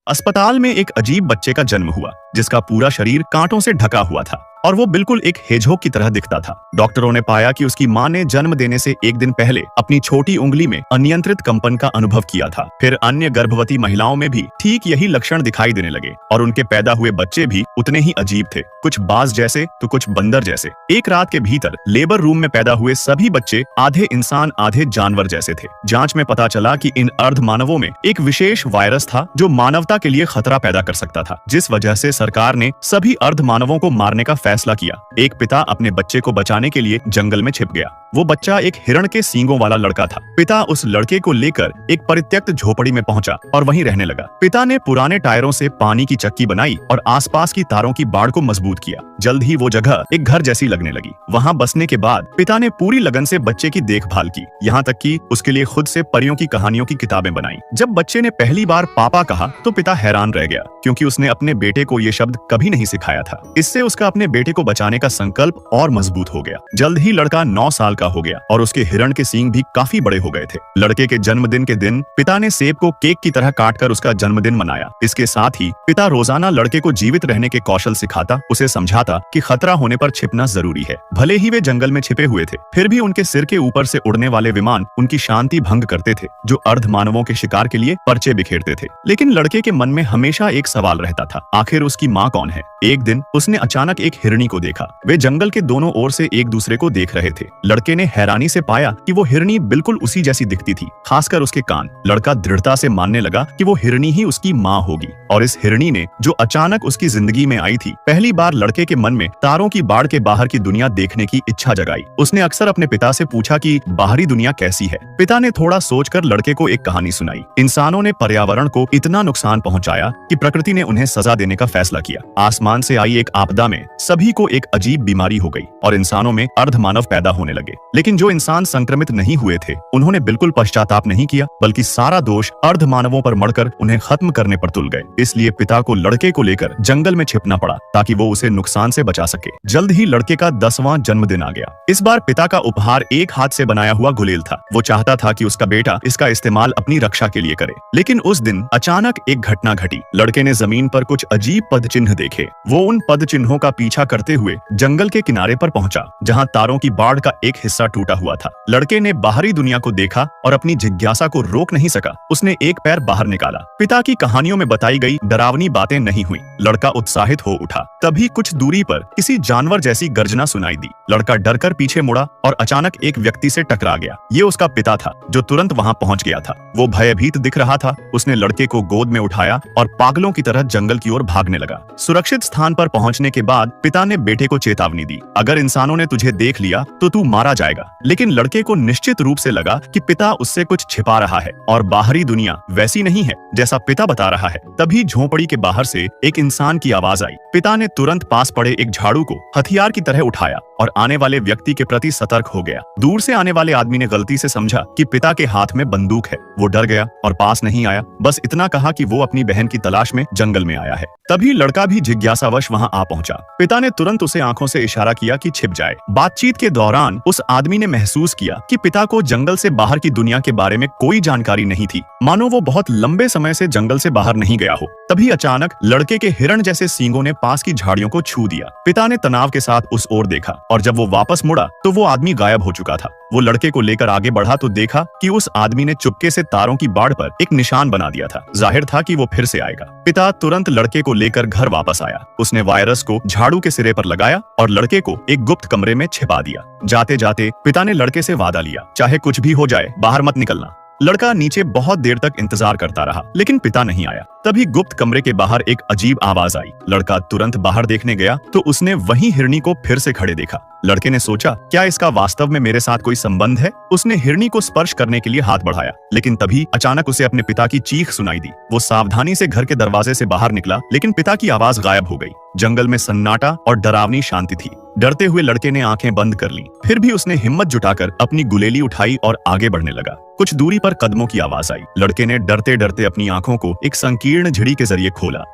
अस्पताल में एक अजीब बच्चे का जन्म हुआ जिसका पूरा शरीर कांटों से ढका हुआ था और वो बिल्कुल एक हेजहोग की तरह दिखता था। डॉक्टरों ने पाया कि उसकी मां ने जन्म देने से एक दिन पहले अपनी छोटी उंगली में अनियंत्रित कंपन का अनुभव किया था। फिर अन्य गर्भवती महिलाओं में भी ठीक यही लक्षण दिखाई देने लगे और उनके पैदा हुए बच्चे भी उतने ही अजीब थे, कुछ बाज जैसे तो कुछ बंदर जैसे। एक रात के भीतर लेबर रूम में पैदा हुए सभी बच्चे आधे इंसान आधे जानवर जैसे थे। जांच में पता चला कि इन अर्ध मानवों में एक विशेष वायरस था जो मानवता के लिए खतरा पैदा कर सकता था, जिस वजह से सरकार ने सभी अर्ध मानवों को मारने का फैसला किया। एक पिता अपने बच्चे को बचाने के लिए जंगल में छिप गया। वो बच्चा एक हिरण के सींगों वाला लड़का था। पिता उस लड़के को लेकर एक परित्यक्त झोपड़ी में पहुंचा और वहीं रहने लगा। पिता ने पुराने टायरों से पानी की चक्की बनाई और आसपास की तारों की बाड़ को मजबूत किया। जल्द ही वो जगह एक घर जैसी लगने लगी। वहां बसने के बाद पिता ने पूरी लगन से बच्चे की देखभाल की, यहाँ तक कि उसके लिए खुद से परियों की कहानियों की किताबें बनाई। जब बच्चे ने पहली बार पापा कहा तो पिता हैरान रह गया, क्योंकि उसने अपने बेटे को ये शब्द कभी नहीं सिखाया था। इससे उसका अपने बेटे को बचाने का संकल्प और मजबूत हो गया। जल्द ही लड़का 9 साल का हो गया और उसके हिरण के सींग भी काफी बड़े हो गए थे। लड़के के जन्मदिन के दिन पिता ने सेब को केक की तरह काटकर उसका जन्मदिन मनाया। इसके साथ ही पिता रोजाना लड़के को जीवित रहने के कौशल सिखाता, उसे समझाता कि खतरा होने पर छिपना जरूरी है। भले ही वे जंगल में छिपे हुए थे, फिर भी उनके सिर के ऊपर से उड़ने वाले विमान उनकी शांति भंग करते थे, जो अर्ध मानवों के शिकार के लिए पर्चे बिखेरते थे। लेकिन लड़के के मन में हमेशा एक सवाल रहता था, आखिर उसकी माँ कौन है? एक दिन उसने अचानक एक हिरनी को देखा। वे जंगल के दोनों ओर से एक दूसरे को देख रहे थे। लड़के ने हैरानी से पाया कि वो हिरनी बिल्कुल उसी जैसी दिखती थी, खासकर उसके कान। लड़का दृढ़ता से मानने लगा कि वो हिरनी ही उसकी माँ होगी। और इस हिरनी ने, जो अचानक उसकी जिंदगी में आई थी, पहली बार लड़के के मन में तारों की बाड़ के बाहर की दुनिया देखने की इच्छा जगाई। उसने अक्सर अपने पिता से पूछा कि बाहरी दुनिया कैसी है। पिता ने थोड़ा सोचकर लड़के को एक कहानी सुनाई। इंसानों ने पर्यावरण को इतना नुकसान पहुंचाया कि प्रकृति ने उन्हें सजा देने का फैसला किया। आसमान से आई एक आपदा में सभी को एक अजीब बीमारी हो गई और इंसानों में अर्ध मानव पैदा होने लगे। लेकिन जो इंसान संक्रमित नहीं हुए थे, उन्होंने बिल्कुल पश्चाताप नहीं किया, बल्कि सारा दोष अर्ध मानवों पर मढ़कर उन्हें खत्म करने पर तुल गए। इसलिए पिता को लड़के को लेकर जंगल में छिपना पड़ा, ताकि वो उसे नुकसान से बचा सके। जल्द ही लड़के का 10वां जन्मदिन आ गया। इस बार पिता का उपहार एक हाथ से बनाया हुआ गुलेल था। वो चाहता था कि उसका बेटा इसका इस्तेमाल अपनी रक्षा के लिए करे। लेकिन उस दिन अचानक एक घटना घटी। लड़के ने जमीन पर कुछ अजीब पद चिन्ह देखे। वो उन पद चिन्हों का पीछा करते हुए जंगल के किनारे पर पहुंचा, जहां तारों की बाड़ का एक हिस्सा टूटा हुआ था। लड़के ने बाहरी दुनिया को देखा और अपनी जिज्ञासा को रोक नहीं सका। उसने एक पैर बाहर निकाला। पिता की कहानियों में बताई गई डरावनी बातें नहीं हुई। लड़का उत्साहित हो उठा। तभी कुछ दूरी पर किसी जानवर जैसी गर्जना सुनाई दी। लड़का डरकर पीछे मुड़ा और अचानक एक व्यक्ति से टकरा गया। ये उसका पिता था, जो तुरंत वहां पहुंच गया था। वो भयभीत दिख रहा था। उसने लड़के को गोद में उठाया और पागलों की तरह जंगल की ओर भागने लगा। सुरक्षित स्थान पर पहुंचने के बाद पिता ने बेटे को चेतावनी दी, अगर इंसानों ने तुझे देख लिया तो तू मारा जाएगा। लेकिन लड़के को निश्चित रूप से लगा कि पिता उससे कुछ छिपा रहा है और बाहरी दुनिया वैसी नहीं है जैसा पिता बता रहा है। तभी झोंपड़ी के बाहर से एक इंसान की आवाज आई। पिता ने तुरंत पास पड़े एक झाड़ू को हथियार की तरह उठाया और आने वाले व्यक्ति के प्रति सतर्क हो गया। दूर से आने वाले आदमी ने गलती से समझा कि पिता के हाथ में बंदूक है। वो डर गया और पास नहीं आया, बस इतना कहा कि वो अपनी बहन की तलाश में जंगल में आया है। तभी लड़का भी जिज्ञासावश वहां आ पहुंचा। पिता ने तुरंत उसे आंखों से इशारा किया कि छिप जाए। बातचीत के दौरान उस आदमी ने महसूस किया कि पिता को जंगल से बाहर की दुनिया के बारे में कोई जानकारी नहीं थी, मानो वो बहुत लंबे समय से जंगल से बाहर नहीं गया हो। तभी अचानक लड़के के हिरण जैसे सींगों ने पास की झाड़ियों को छू दिया। पिता ने तनाव के साथ उस ओर देखा और जब वो वापस मुड़ा तो वो आदमी गायब हो चुका था। वो लड़के को लेकर आगे बढ़ा तो देखा कि उस आदमी ने चुपके से तारों की बाड़ पर एक निशान बना दिया था। जाहिर था कि वो फिर से आएगा। पिता तुरंत लड़के को लेकर घर वापस आया। उसने वायरस को झाड़ू के सिरे पर लगाया और लड़के को एक गुप्त कमरे में छिपा दिया। जाते जाते पिता ने लड़के से वादा लिया, चाहे कुछ भी हो जाए बाहर मत निकलना। लड़का नीचे बहुत देर तक इंतजार करता रहा, लेकिन पिता नहीं आया। तभी गुप्त कमरे के बाहर एक अजीब आवाज आई। लड़का तुरंत बाहर देखने गया तो उसने वही हिरनी को फिर से खड़े देखा। लड़के ने सोचा, क्या इसका वास्तव में मेरे साथ कोई संबंध है? उसने हिरनी को स्पर्श करने के लिए हाथ बढ़ाया, लेकिन तभी अचानक उसे अपने पिता की चीख सुनाई दी। वो सावधानी से घर के दरवाजे से बाहर निकला, लेकिन पिता की आवाज गायब हो गई। जंगल में सन्नाटा और डरावनी शांति थी। डरते हुए लड़के ने आंखें बंद कर लीं। फिर भी उसने हिम्मत जुटाकर अपनी गुलेली उठाई और आगे बढ़ने लगा। कुछ दूरी पर कदमों की आवाज आई। लड़के ने डरते डरते अपनी आंखों को एक संकीर्ण झिड़ी के जरिए खोला।